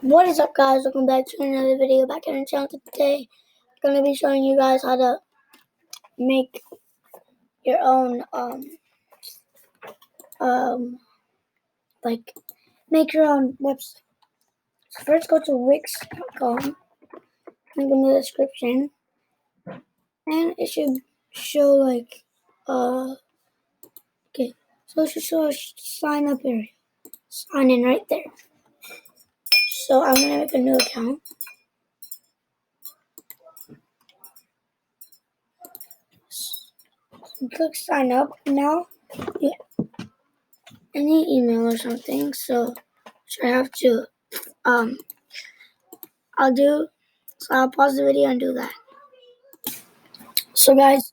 What is up, guys? Welcome back to another video back on the channel. Today I'm going to be showing you guys how to make your own make your own website. So first go to wix.com, link in the description, and it should show okay, so it should show a sign up area, sign in right there. So I'm going to make a new account. So click sign up. Now any email or something, so I have to I'll pause the video and do that. So guys,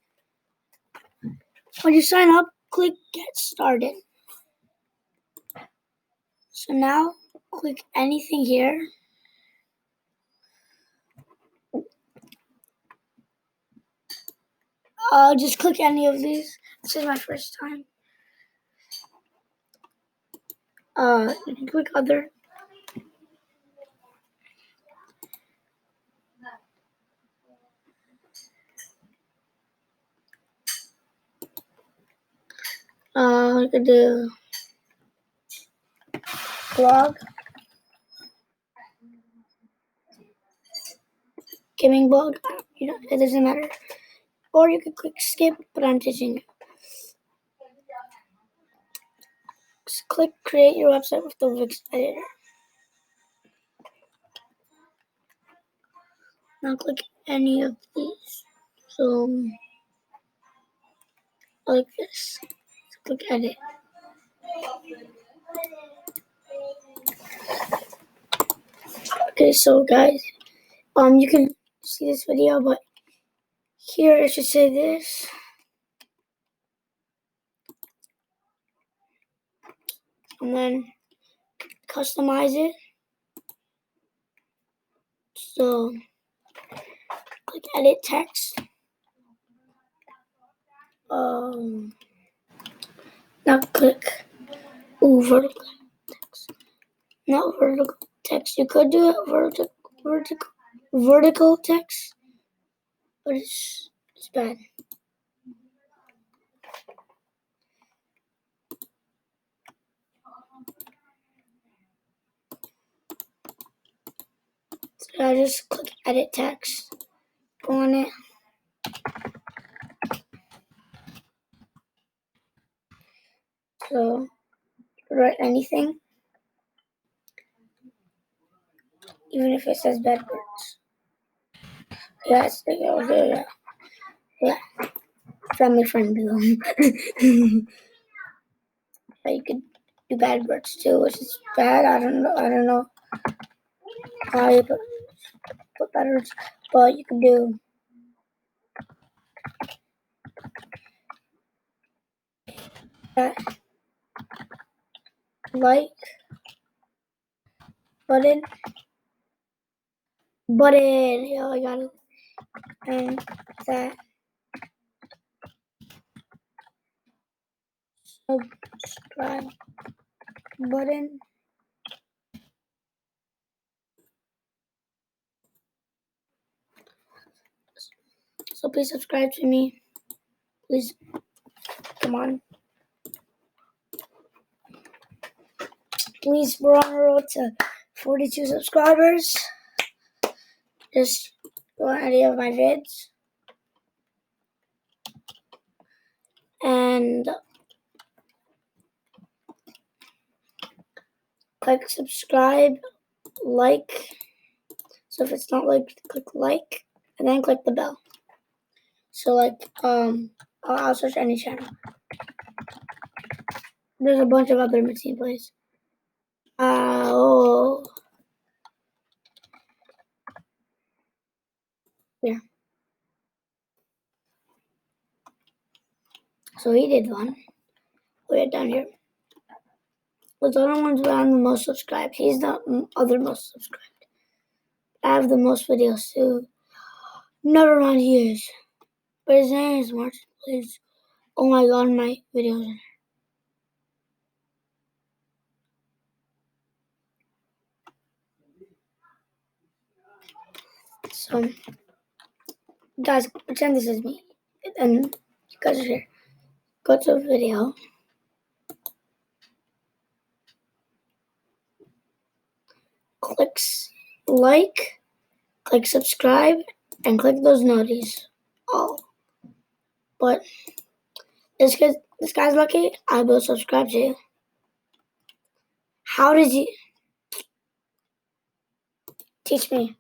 when you sign up, click get started. So now click anything here. Just click any of these. This is my first time. You can click other. You could do blog, gaming blog. It doesn't matter. Or you could click skip, but I'm teaching you. Just click create your website with the Wix editor. Now click any of these. So like this. Click edit. Okay, so guys, you can see this video, but here it should say this. And then customize it. So click edit text. Now click vertical text. Not vertical text. You could do it vertical text, but it's bad. So I just click edit text. Go on it. So write anything, even if it says bad words. Yes, yeah. Family friendly. You could do bad words too, which is bad. I don't know how you put bad words, but you can do that. Like button. Yeah, I got it. And that subscribe button. So please subscribe to me. Please, come on. Please, we're on the road to 42 subscribers. Just go on any of my vids. And click subscribe, like. So if it's not like, click like, and then click the bell. So I'll search any channel. There's a bunch of other machine plays. Yeah. So he did one. Way down here. Those other ones where I'm the most subscribed. He's the other most subscribed. I have the most videos too. Never mind, he is. But his name is Martin Plays. Oh my god, my videos are So, guys, pretend this is me. And you guys are here. Go to a video. Click like, click subscribe, and click those noties. All. But this guy's lucky. I will subscribe to you. How did you teach me?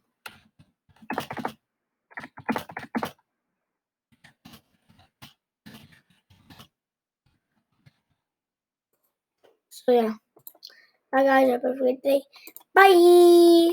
So yeah. Bye guys, have a great day. Bye.